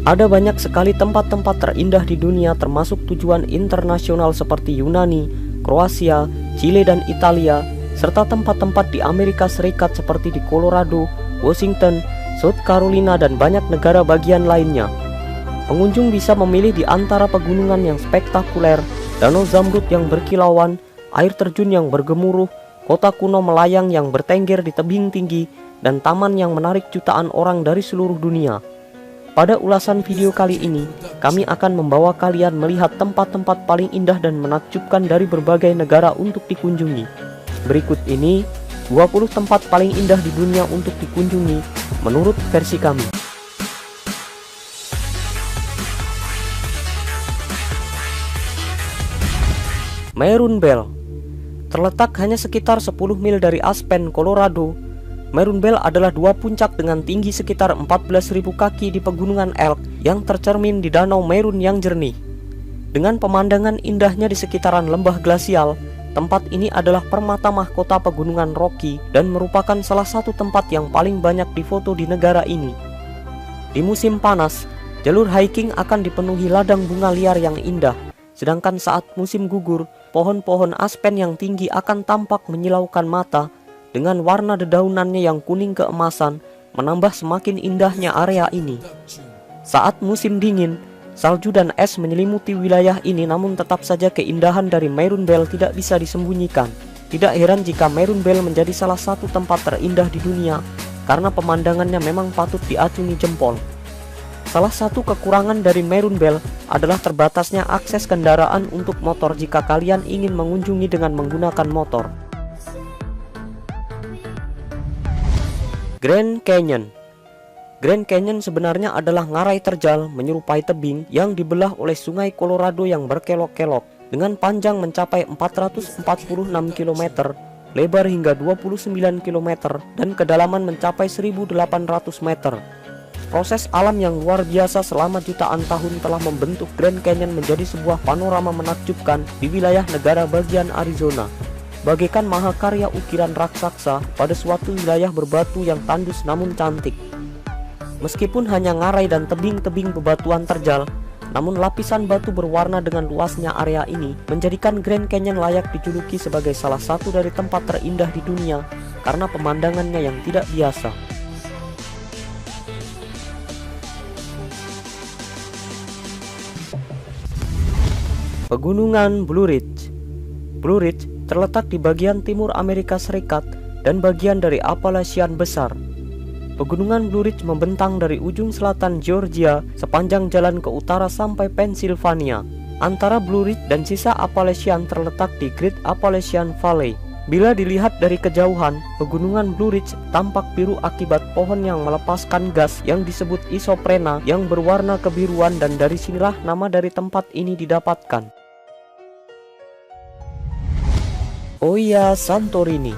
Ada banyak sekali tempat-tempat terindah di dunia, termasuk tujuan internasional seperti Yunani, Kroasia, Chile dan Italia, serta tempat-tempat di Amerika Serikat seperti di Colorado, Washington, South Carolina dan banyak negara bagian lainnya. Pengunjung bisa memilih di antara pegunungan yang spektakuler, danau zamrud yang berkilauan, air terjun yang bergemuruh, kota kuno melayang yang bertengger di tebing tinggi, dan taman yang menarik jutaan orang dari seluruh dunia. Pada ulasan video kali ini, kami akan membawa kalian melihat tempat-tempat paling indah dan menakjubkan dari berbagai negara untuk dikunjungi. Berikut ini 20 tempat paling indah di dunia untuk dikunjungi menurut versi kami. Maroon Bell. Terletak hanya sekitar 10 mil dari Aspen, Colorado, Maroon Bell adalah dua puncak dengan tinggi sekitar 14.000 kaki di pegunungan Elk yang tercermin di Danau Maroon yang jernih. Dengan pemandangan indahnya di sekitaran lembah glasial, tempat ini adalah permata mahkota pegunungan Rocky dan merupakan salah satu tempat yang paling banyak difoto di negara ini. Di musim panas, jalur hiking akan dipenuhi ladang bunga liar yang indah, sedangkan saat musim gugur, pohon-pohon aspen yang tinggi akan tampak menyilaukan mata dengan warna dedaunannya yang kuning keemasan, menambah semakin indahnya area ini. Saat musim dingin, salju dan es menyelimuti wilayah ini, namun tetap saja keindahan dari Maroon Bell tidak bisa disembunyikan. Tidak heran jika Maroon Bell menjadi salah satu tempat terindah di dunia, karena pemandangannya memang patut diacungi jempol. Salah satu kekurangan dari Maroon Bell adalah terbatasnya akses kendaraan untuk motor jika kalian ingin mengunjungi dengan menggunakan motor. Grand Canyon. Grand Canyon sebenarnya adalah ngarai terjal menyerupai tebing yang dibelah oleh sungai Colorado yang berkelok-kelok dengan panjang mencapai 446 km, lebar hingga 29 km, dan kedalaman mencapai 1.800 meter. Proses alam yang luar biasa selama jutaan tahun telah membentuk Grand Canyon menjadi sebuah panorama menakjubkan di wilayah negara bagian Arizona, bagaikan mahakarya ukiran raksasa pada suatu wilayah berbatu yang tandus namun cantik. Meskipun hanya ngarai dan tebing-tebing bebatuan terjal, namun lapisan batu berwarna dengan luasnya area ini menjadikan Grand Canyon layak dijuluki sebagai salah satu dari tempat terindah di dunia karena pemandangannya yang tidak biasa. Pegunungan Blue Ridge. Blue Ridge terletak di bagian timur Amerika Serikat dan bagian dari Appalachian besar. Pegunungan Blue Ridge membentang dari ujung selatan Georgia sepanjang jalan ke utara sampai Pennsylvania. Antara Blue Ridge dan sisa Appalachian terletak di Great Appalachian Valley. Bila dilihat dari kejauhan, pegunungan Blue Ridge tampak biru akibat pohon yang melepaskan gas yang disebut isoprena yang berwarna kebiruan, dan dari sinilah nama dari tempat ini didapatkan. Oia Santorini.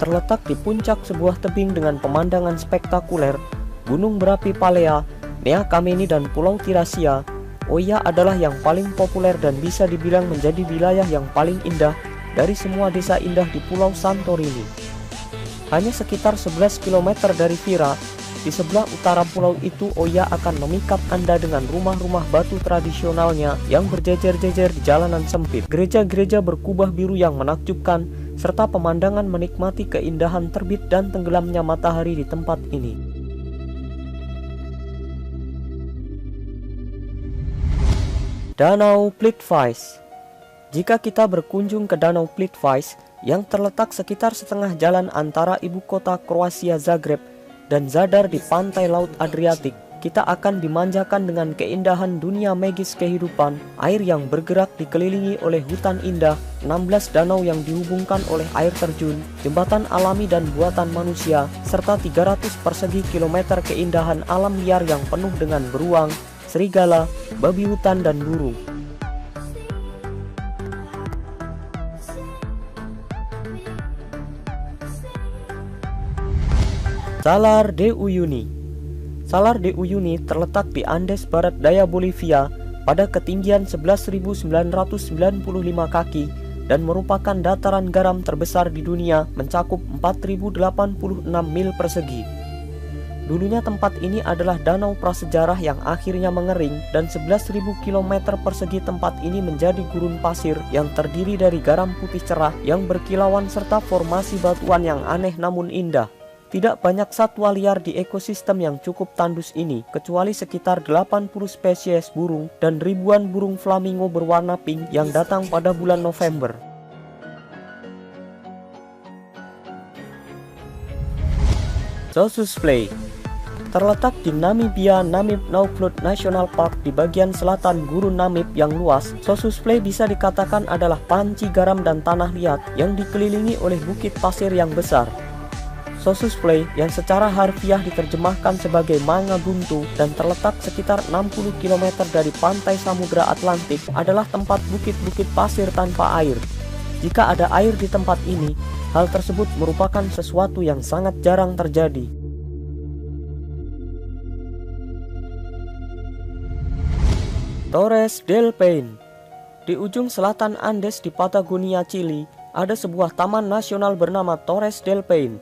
Terletak di puncak sebuah tebing dengan pemandangan spektakuler, gunung berapi Palea, Nea Kameni dan Pulau Tirasia, Oia adalah yang paling populer dan bisa dibilang menjadi wilayah yang paling indah dari semua desa indah di Pulau Santorini. Hanya sekitar 11 km dari Vira, di sebelah utara pulau itu, Oia akan memikat Anda dengan rumah-rumah batu tradisionalnya yang berjejer-jejer di jalanan sempit, gereja-gereja berkubah biru yang menakjubkan, serta pemandangan menikmati keindahan terbit dan tenggelamnya matahari di tempat ini. Danau Plitvice. Jika kita berkunjung ke Danau Plitvice yang terletak sekitar setengah jalan antara ibu kota Kroasia Zagreb dan Zadar di pantai Laut Adriatik, kita akan dimanjakan dengan keindahan dunia magis kehidupan, air yang bergerak dikelilingi oleh hutan indah, 16 danau yang dihubungkan oleh air terjun, jembatan alami dan buatan manusia, serta 300 persegi kilometer keindahan alam liar yang penuh dengan beruang, serigala, babi hutan dan burung. Salar de Uyuni. Salar de Uyuni terletak di Andes barat daya Bolivia pada ketinggian 11.995 kaki dan merupakan dataran garam terbesar di dunia, mencakup 4.086 mil persegi. Dulunya tempat ini adalah danau prasejarah yang akhirnya mengering, dan 11.000 km persegi tempat ini menjadi gurun pasir yang terdiri dari garam putih cerah yang berkilauan serta formasi batuan yang aneh namun indah. Tidak banyak satwa liar di ekosistem yang cukup tandus ini, kecuali sekitar 80 spesies burung dan ribuan burung flamingo berwarna pink yang datang pada bulan November. Sossusvlei terletak di Namibia. Namib-Naukluft National Park di bagian selatan gurun Namib yang luas. Sossusvlei bisa dikatakan adalah panci garam dan tanah liat yang dikelilingi oleh bukit pasir yang besar. Sossusvlei yang secara harfiah diterjemahkan sebagai manga buntu dan terletak sekitar 60 km dari pantai Samudra Atlantik adalah tempat bukit-bukit pasir tanpa air. Jika ada air di tempat ini, hal tersebut merupakan sesuatu yang sangat jarang terjadi. Torres del Paine. Di ujung selatan Andes di Patagonia, Chili, ada sebuah taman nasional bernama Torres del Paine,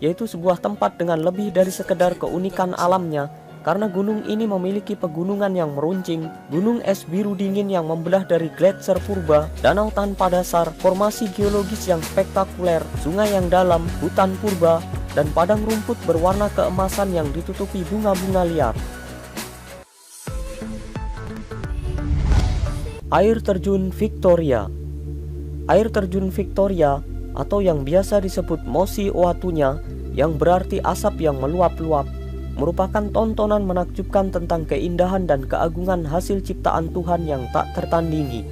yaitu sebuah tempat dengan lebih dari sekedar keunikan alamnya, karena gunung ini memiliki pegunungan yang meruncing, gunung es biru dingin yang membelah dari gletser purba, danau tanpa dasar, formasi geologis yang spektakuler, sungai yang dalam, hutan purba, dan padang rumput berwarna keemasan yang ditutupi bunga-bunga liar. Air terjun Victoria. Air terjun Victoria, atau yang biasa disebut Mosi Oatunya, yang berarti asap yang meluap-luap, merupakan tontonan menakjubkan tentang keindahan dan keagungan hasil ciptaan Tuhan yang tak tertandingi.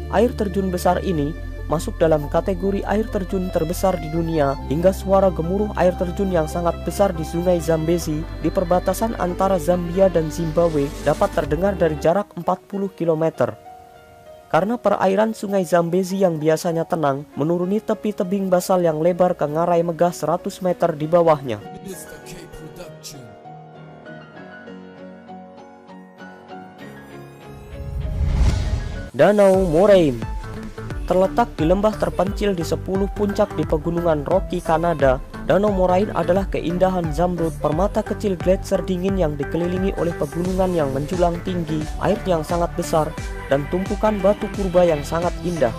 Air terjun besar ini masuk dalam kategori air terjun terbesar di dunia, hingga suara gemuruh air terjun yang sangat besar di sungai Zambezi di perbatasan antara Zambia dan Zimbabwe dapat terdengar dari jarak 40 km. Karena perairan sungai Zambezi yang biasanya tenang menuruni tepi tebing basal yang lebar ke ngarai megah 100 meter di bawahnya. Danau Moraine terletak di lembah terpencil di 10 puncak di pegunungan Rocky, Kanada. Danau Moraine adalah keindahan zamrud, permata kecil gletser dingin yang dikelilingi oleh pegunungan yang menjulang tinggi, air yang sangat besar, dan tumpukan batu purba yang sangat indah.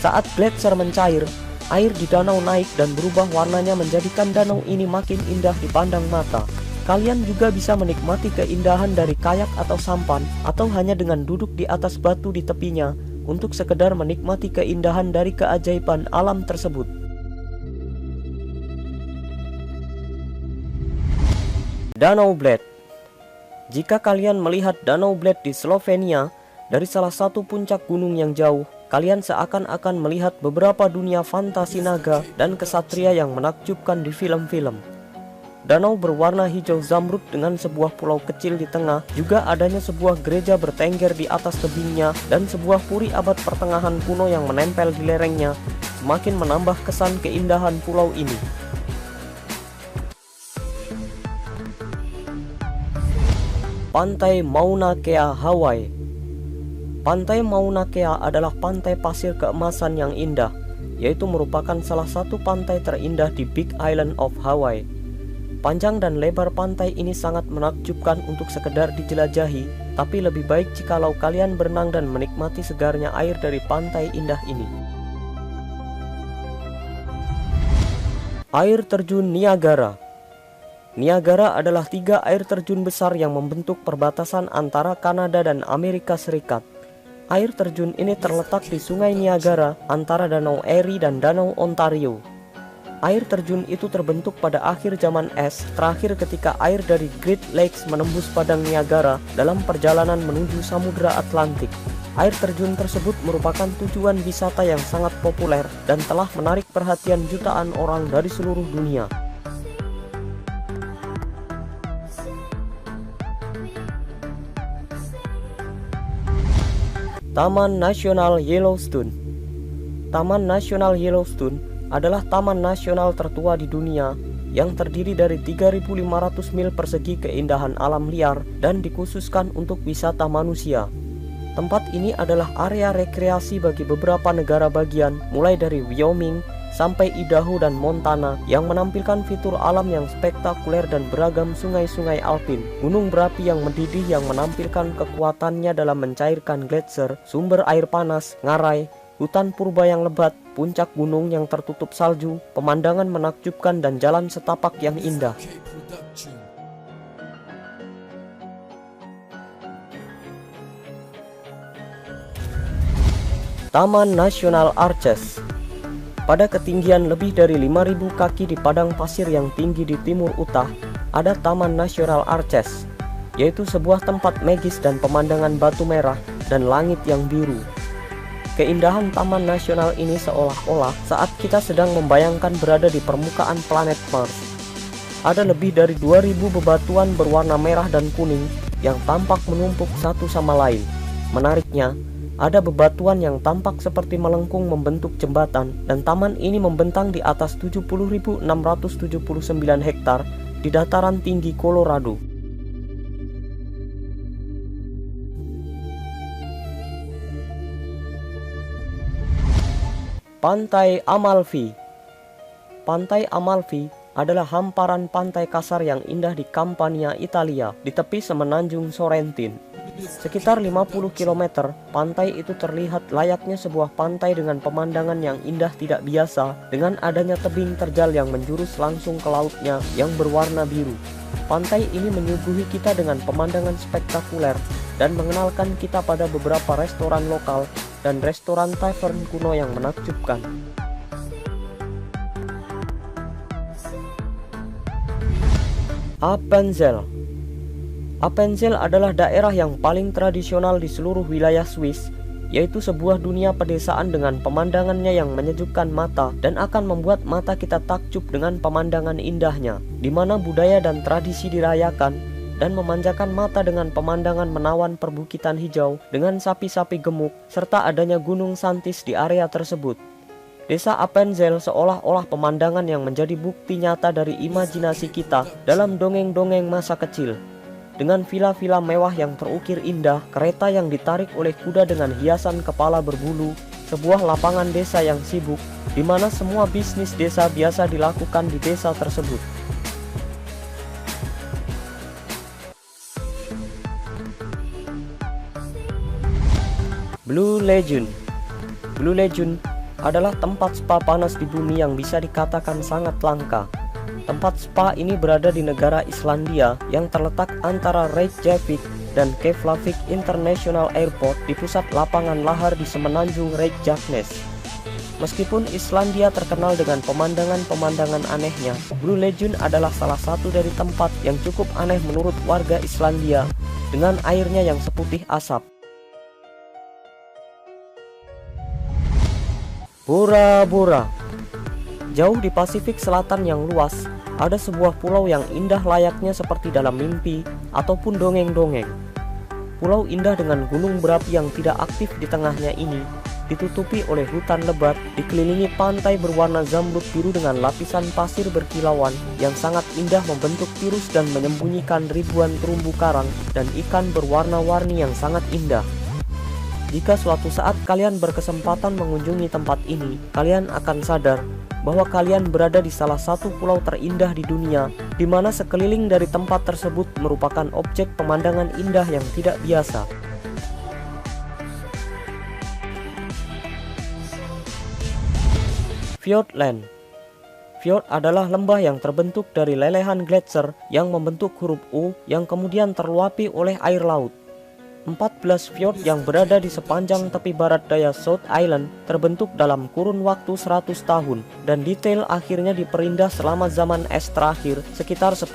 Saat gletser mencair, air di danau naik dan berubah warnanya menjadikan danau ini makin indah dipandang mata. Kalian juga bisa menikmati keindahan dari kayak atau sampan, atau hanya dengan duduk di atas batu di tepinya untuk sekedar menikmati keindahan dari keajaiban alam tersebut. Danau Bled. Jika kalian melihat Danau Bled di Slovenia dari salah satu puncak gunung yang jauh, kalian seakan-akan melihat beberapa dunia fantasi naga dan kesatria yang menakjubkan di film-film. Danau berwarna hijau zamrud dengan sebuah pulau kecil di tengah, juga adanya sebuah gereja bertengger di atas tebingnya, dan sebuah puri abad pertengahan kuno yang menempel di lerengnya, semakin menambah kesan keindahan pulau ini. Pantai Mauna Kea, Hawaii. Pantai Mauna Kea adalah pantai pasir keemasan yang indah, yaitu merupakan salah satu pantai terindah di Big Island of Hawaii. Panjang dan lebar pantai ini sangat menakjubkan untuk sekedar dijelajahi, tapi lebih baik jikalau kalian berenang dan menikmati segarnya air dari pantai indah ini. Air terjun Niagara. Niagara adalah 3 air terjun besar yang membentuk perbatasan antara Kanada dan Amerika Serikat. Air terjun ini terletak di Sungai Niagara antara Danau Erie dan Danau Ontario. Air terjun itu terbentuk pada akhir zaman es, terakhir ketika air dari Great Lakes menembus padang Niagara dalam perjalanan menuju Samudra Atlantik. Air terjun tersebut merupakan tujuan wisata yang sangat populer dan telah menarik perhatian jutaan orang dari seluruh dunia. Taman Nasional Yellowstone. Taman Nasional Yellowstone adalah taman nasional tertua di dunia yang terdiri dari 3.500 mil persegi keindahan alam liar dan dikhususkan untuk wisata manusia. Tempat ini adalah area rekreasi bagi beberapa negara bagian, mulai dari Wyoming, sampai Idaho dan Montana yang menampilkan fitur alam yang spektakuler dan beragam sungai-sungai alpin, gunung berapi yang mendidih yang menampilkan kekuatannya dalam mencairkan gletser, sumber air panas, ngarai, hutan purba yang lebat, puncak gunung yang tertutup salju, pemandangan menakjubkan dan jalan setapak yang indah. Taman Nasional Arches. Pada ketinggian lebih dari 5.000 kaki di padang pasir yang tinggi di timur Utah, ada Taman Nasional Arches, yaitu sebuah tempat magis dan pemandangan batu merah dan langit yang biru. Keindahan Taman Nasional ini seolah-olah saat kita sedang membayangkan berada di permukaan planet Mars. Ada lebih dari 2.000 bebatuan berwarna merah dan kuning yang tampak menumpuk satu sama lain. Menariknya, ada bebatuan yang tampak seperti melengkung membentuk jembatan, dan taman ini membentang di atas 70.679 hektar di dataran tinggi Colorado. Pantai Amalfi. Pantai Amalfi adalah hamparan pantai kasar yang indah di Campania, Italia, di tepi semenanjung Sorrentin. Sekitar 50 km, pantai itu terlihat layaknya sebuah pantai dengan pemandangan yang indah tidak biasa, dengan adanya tebing terjal yang menjurus langsung ke lautnya yang berwarna biru. Pantai ini menyuguhi kita dengan pemandangan spektakuler dan mengenalkan kita pada beberapa restoran lokal dan restoran tavern kuno yang menakjubkan. Appenzell. Appenzell adalah daerah yang paling tradisional di seluruh wilayah Swiss, yaitu sebuah dunia pedesaan dengan pemandangannya yang menyejukkan mata dan akan membuat mata kita takjub dengan pemandangan indahnya, di mana budaya dan tradisi dirayakan, dan memanjakan mata dengan pemandangan menawan perbukitan hijau dengan sapi-sapi gemuk, serta adanya gunung Santis di area tersebut. Desa Appenzell seolah-olah pemandangan yang menjadi bukti nyata dari imajinasi kita dalam dongeng-dongeng masa kecil. Dengan villa-villa mewah yang terukir indah, kereta yang ditarik oleh kuda dengan hiasan kepala berbulu, sebuah lapangan desa yang sibuk, di mana semua bisnis desa biasa dilakukan di desa tersebut. Blue Lagoon. Blue Lagoon adalah tempat spa panas di bumi yang bisa dikatakan sangat langka. Tempat spa ini berada di negara Islandia yang terletak antara Reykjavik dan Keflavik International Airport di pusat lapangan lahar di semenanjung Reykjanes. Meskipun Islandia terkenal dengan pemandangan-pemandangan anehnya, Blue Lagoon adalah salah satu dari tempat yang cukup aneh menurut warga Islandia, dengan airnya yang seputih asap. Bora Bora. Jauh di Pasifik Selatan yang luas, ada sebuah pulau yang indah layaknya seperti dalam mimpi ataupun dongeng-dongeng. Pulau indah dengan gunung berapi yang tidak aktif di tengahnya ini ditutupi oleh hutan lebat, dikelilingi pantai berwarna zamrud biru dengan lapisan pasir berkilauan yang sangat indah membentuk tirus dan menyembunyikan ribuan terumbu karang dan ikan berwarna-warni yang sangat indah. Jika suatu saat kalian berkesempatan mengunjungi tempat ini, kalian akan sadar bahwa kalian berada di salah satu pulau terindah di dunia, di mana sekeliling dari tempat tersebut merupakan objek pemandangan indah yang tidak biasa. Fiordland. Fjord adalah lembah yang terbentuk dari lelehan gletser yang membentuk huruf U yang kemudian terluapi oleh air laut. 14 fjord yang berada di sepanjang tepi barat daya South Island terbentuk dalam kurun waktu 100 tahun, dan detail akhirnya diperindah selama zaman es terakhir sekitar 10.000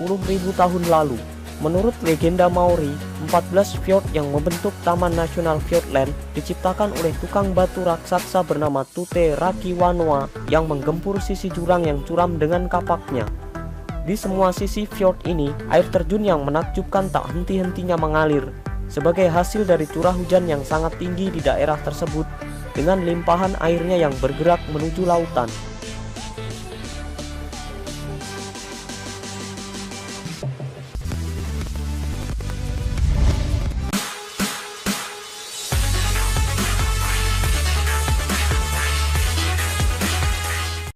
tahun lalu. Menurut legenda Maori, 14 fjord yang membentuk Taman Nasional Fiordland diciptakan oleh tukang batu raksasa bernama Tute Rakiwanoa yang menggempur sisi jurang yang curam dengan kapaknya. Di semua sisi fjord ini, air terjun yang menakjubkan tak henti-hentinya mengalir, sebagai hasil dari curah hujan yang sangat tinggi di daerah tersebut dengan limpahan airnya yang bergerak menuju lautan.